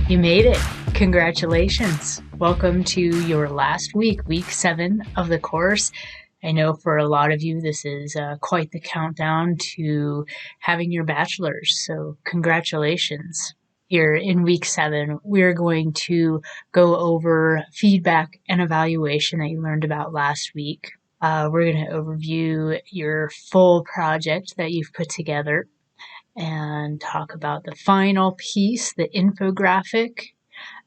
You made it. Congratulations. Welcome to your last week, week 7 of the course. I know for a lot of you, this is quite the countdown to having your bachelor's, so congratulations. Here in week 7, we're going to go over feedback and evaluation that you learned about last week. We're going to overview your full project that you've put together and talk about the final piece, the infographic.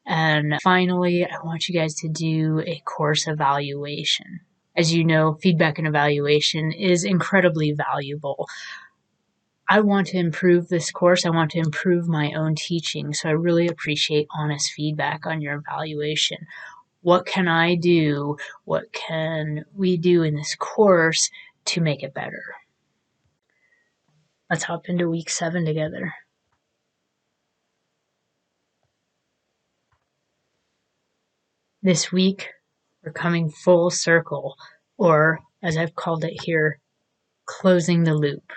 And finally, I want you guys to do a course evaluation. As you know, feedback and evaluation is incredibly valuable. I want to improve this course. I want to improve my own teaching, so I really appreciate honest feedback on your evaluation. What can I do? What can we do in this course to make it better? Let's hop into week 7 together. This week, we're coming full circle, or as I've called it here, closing the loop.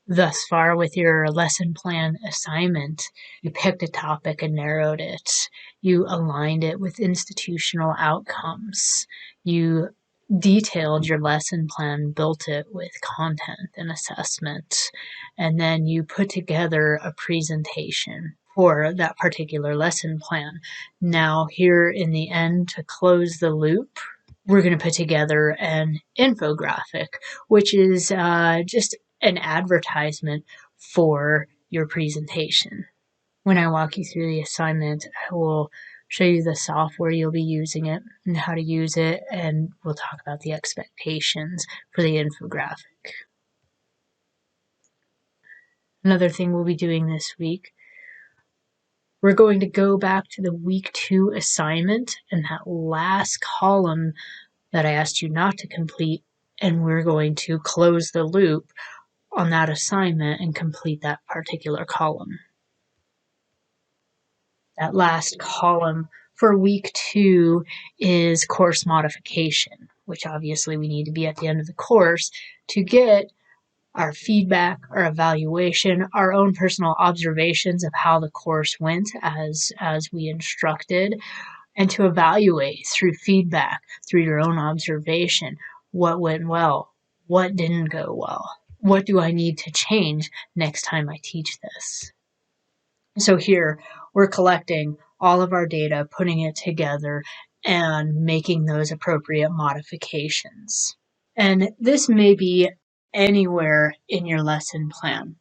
Thus far, with your lesson plan assignment, you picked a topic and narrowed it. You aligned it with institutional outcomes. You detailed your lesson plan, built it with content and assessment, and then you put together a presentation for that particular lesson plan. Now, here in the end, to close the loop, we're going to put together an infographic, which is just an advertisement for your presentation. When I walk you through the assignment, I will show you the software you'll be using it and how to use it, and we'll talk about the expectations for the infographic. Another thing we'll be doing this week, we're going to go back to the week 2 assignment and that last column that I asked you not to complete, and we're going to close the loop on that assignment and complete that particular column. That last column for week 2 is course modification, which obviously we need to be at the end of the course to get our feedback, our evaluation, our own personal observations of how the course went as we instructed, and to evaluate through feedback, through your own observation, what went well, what didn't go well, what do I need to change next time I teach this. So here, we're collecting all of our data, putting it together, and making those appropriate modifications. And this may be anywhere in your lesson plan.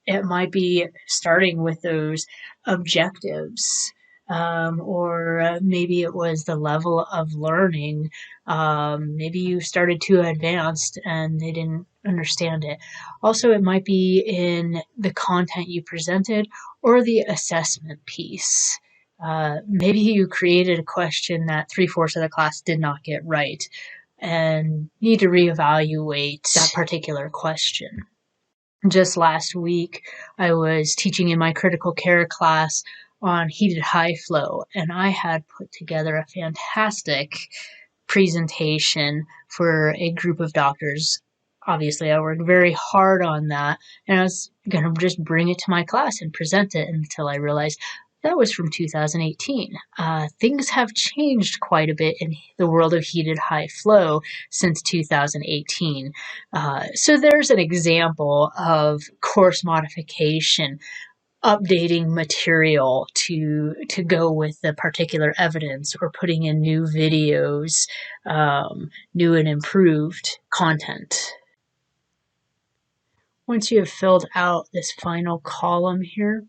It might be starting with those objectives, or maybe it was the level of learning. Maybe you started too advanced and they didn't understand it. Also, it might be in the content you presented or the assessment piece. Maybe you created a question that 3/4 of the class did not get right and need to reevaluate that particular question. Just last week, I was teaching in my critical care class on heated high flow, and I had put together a fantastic presentation for a group of doctors. Obviously, I worked very hard on that, and I was going to just bring it to my class and present it until I realized that was from 2018. Things have changed quite a bit in the world of heated high flow since 2018. So there's an example of course modification, updating material to go with the particular evidence, or putting in new videos, new and improved content. Once you have filled out this final column here,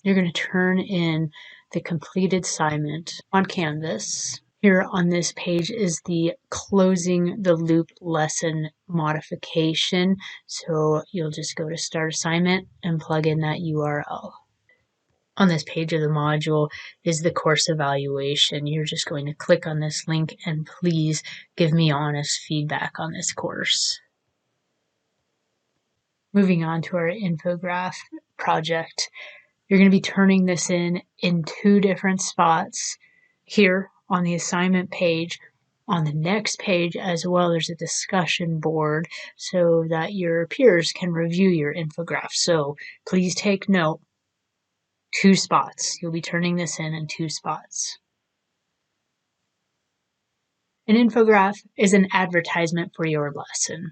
you're going to turn in the completed assignment on Canvas. Here on this page is the closing the loop lesson modification. So you'll just go to Start Assignment and plug in that URL. On this page of the module is the course evaluation. You're just going to click on this link and please give me honest feedback on this course. Moving on to our infograph project. You're going to be turning this in 2 different spots. Here on the assignment page, on the next page as well, there's a discussion board so that your peers can review your infograph. So please take note. 2 spots. You'll be turning this in 2 spots. An infographic is an advertisement for your lesson.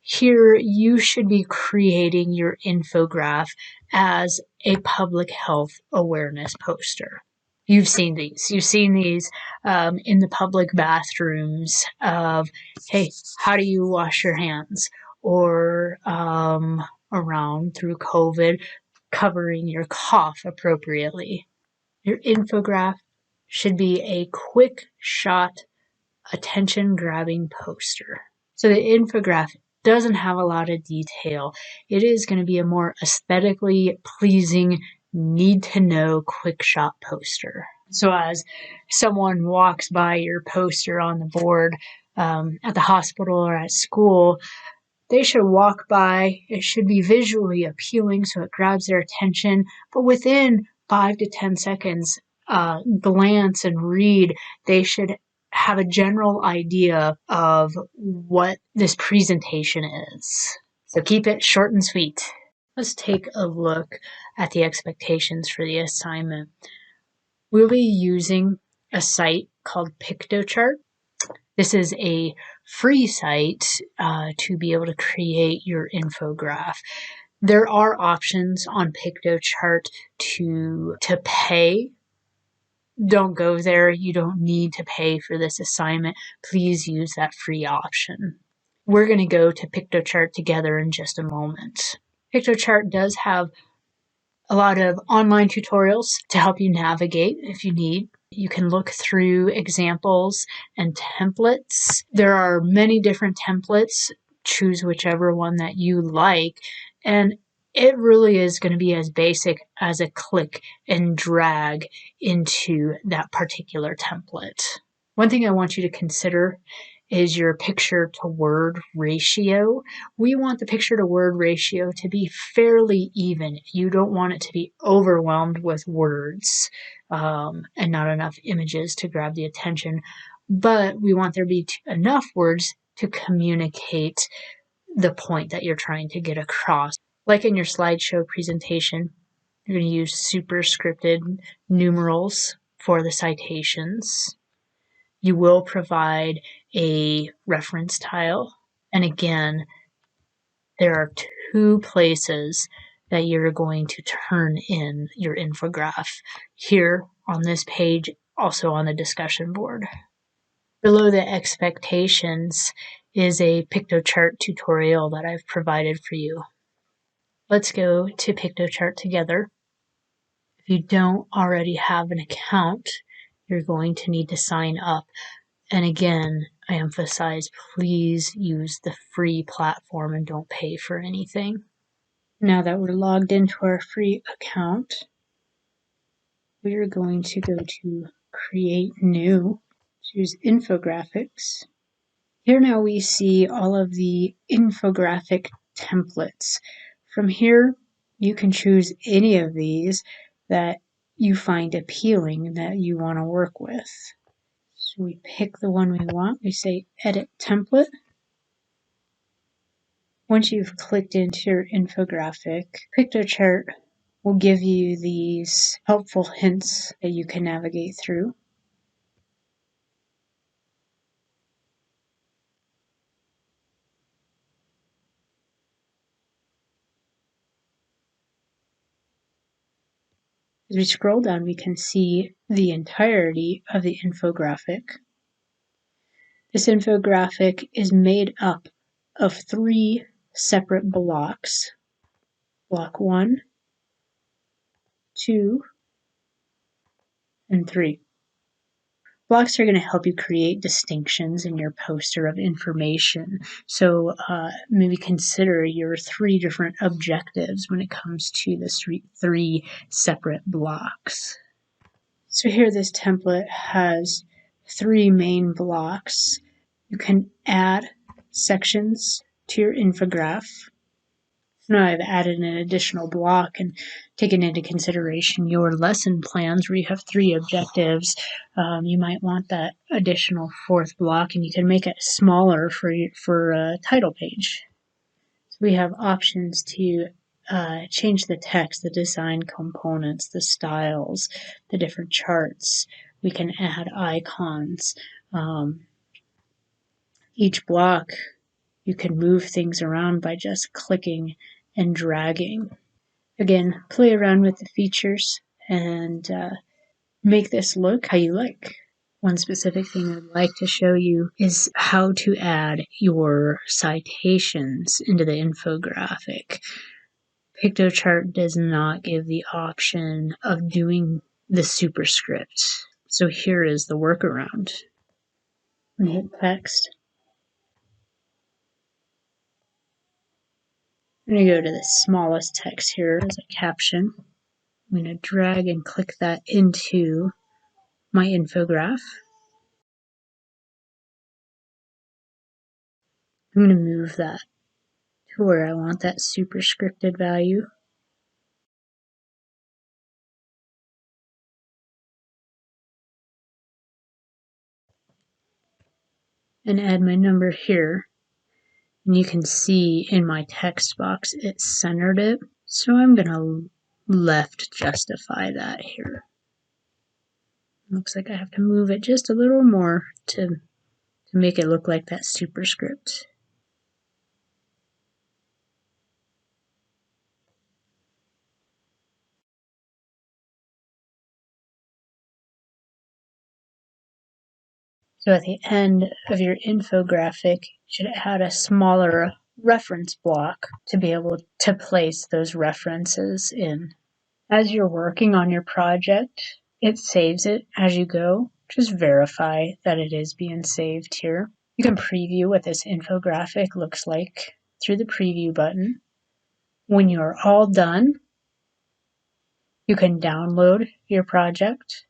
Here, you should be creating your infographic as a public health awareness poster. You've seen these. You've seen these in the public bathrooms of, hey, how do you wash your hands? Or around through COVID, covering your cough appropriately. Your infographic should be a quick shot, attention-grabbing poster. So the infographic doesn't have a lot of detail. It is going to be a more aesthetically pleasing, need-to-know quick shot poster. So as someone walks by your poster on the board at the hospital or at school, they should walk by. It should be visually appealing so it grabs their attention, but within 5 to 10 seconds, glance and read, they should have a general idea of what this presentation is. So keep it short and sweet. Let's take a look at the expectations for the assignment. We'll be using a site called Piktochart. This is a free site to be able to create your infographic. There are options on Piktochart to pay. Don't go there. You don't need to pay for this assignment. Please use that free option. We're going to go to Piktochart together in just a moment. Piktochart does have a lot of online tutorials to help you navigate if you need. You can look through examples and templates. There are many different templates. Choose whichever one that you like. And it really is going to be as basic as a click and drag into that particular template. One thing I want you to consider is your picture to word ratio. We want the picture to word ratio to be fairly even. You don't want it to be overwhelmed with words and not enough images to grab the attention, but we want there to be enough words to communicate the point that you're trying to get across. Like in your slideshow presentation, you're going to use superscripted numerals for the citations. You will provide a reference tile. And again, there are 2 places that you're going to turn in your infographic. Here on this page, also on the discussion board. Below the expectations is a Piktochart tutorial that I've provided for you. Let's go to Piktochart together. If you don't already have an account, you're going to need to sign up. And again, I emphasize, please use the free platform and don't pay for anything. Now that we're logged into our free account, we are going to go to Create New, choose Infographics. Here now we see all of the infographic templates. From here, you can choose any of these that you find appealing that you want to work with. So we pick the one we want. We say Edit Template. Once you've clicked into your infographic, Piktochart will give you these helpful hints that you can navigate through. As we scroll down, we can see the entirety of the infographic. This infographic is made up of 3 separate blocks. Block 1, 2, and 3. Blocks are going to help you create distinctions in your poster of information. So maybe consider your 3 different objectives when it comes to the 3 separate blocks. So here this template has 3 main blocks. You can add sections to your infographic. Now I've added an additional block and taken into consideration your lesson plans where you have 3 objectives. You might want that additional 4th block, and you can make it smaller for a title page. So we have options to change the text, the design components, the styles, the different charts. We can add icons. Each block, you can move things around by just clicking and dragging. Again, play around with the features and make this look how you like. One specific thing I'd like to show you is how to add your citations into the infographic. Piktochart does not give the option of doing the superscript. So here is the workaround. We hit text. I'm going to go to the smallest text here as a caption. I'm going to drag and click that into my infograph. I'm going to move that to where I want that superscripted value. And add my number here. And you can see in my text box it centered it. So I'm going to left justify that here. Looks like I have to move it just a little more to make it look like that superscript. So at the end of your infographic, you should add a smaller reference block to be able to place those references in. As you're working on your project, it saves it as you go. Just verify that it is being saved here. You can preview what this infographic looks like through the preview button. When you're all done, you can download your project.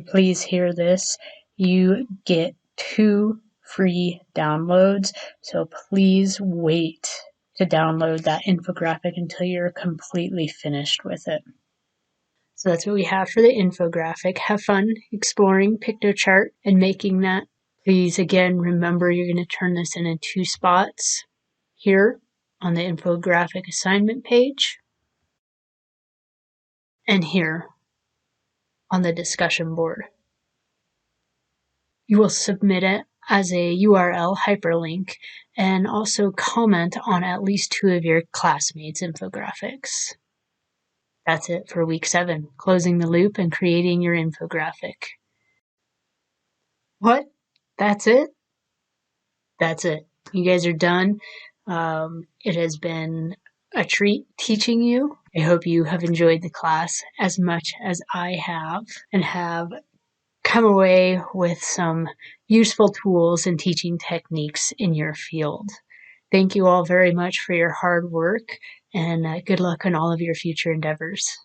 Please hear this. You get 2 free downloads, so please wait to download that infographic until you're completely finished with it. So that's what we have for the infographic. Have fun exploring Piktochart and making that. Please, again, remember you're going to turn this in 2 spots. Here on the infographic assignment page, and here on the discussion board. You will submit it as a URL hyperlink and also comment on at least 2 of your classmates' infographics. That's it for week 7, closing the loop and creating your infographic. What? That's it? That's it. You guys are done. It has been a treat teaching you. I hope you have enjoyed the class as much as I have and have come away with some useful tools and teaching techniques in your field. Thank you all very much for your hard work and good luck on all of your future endeavors.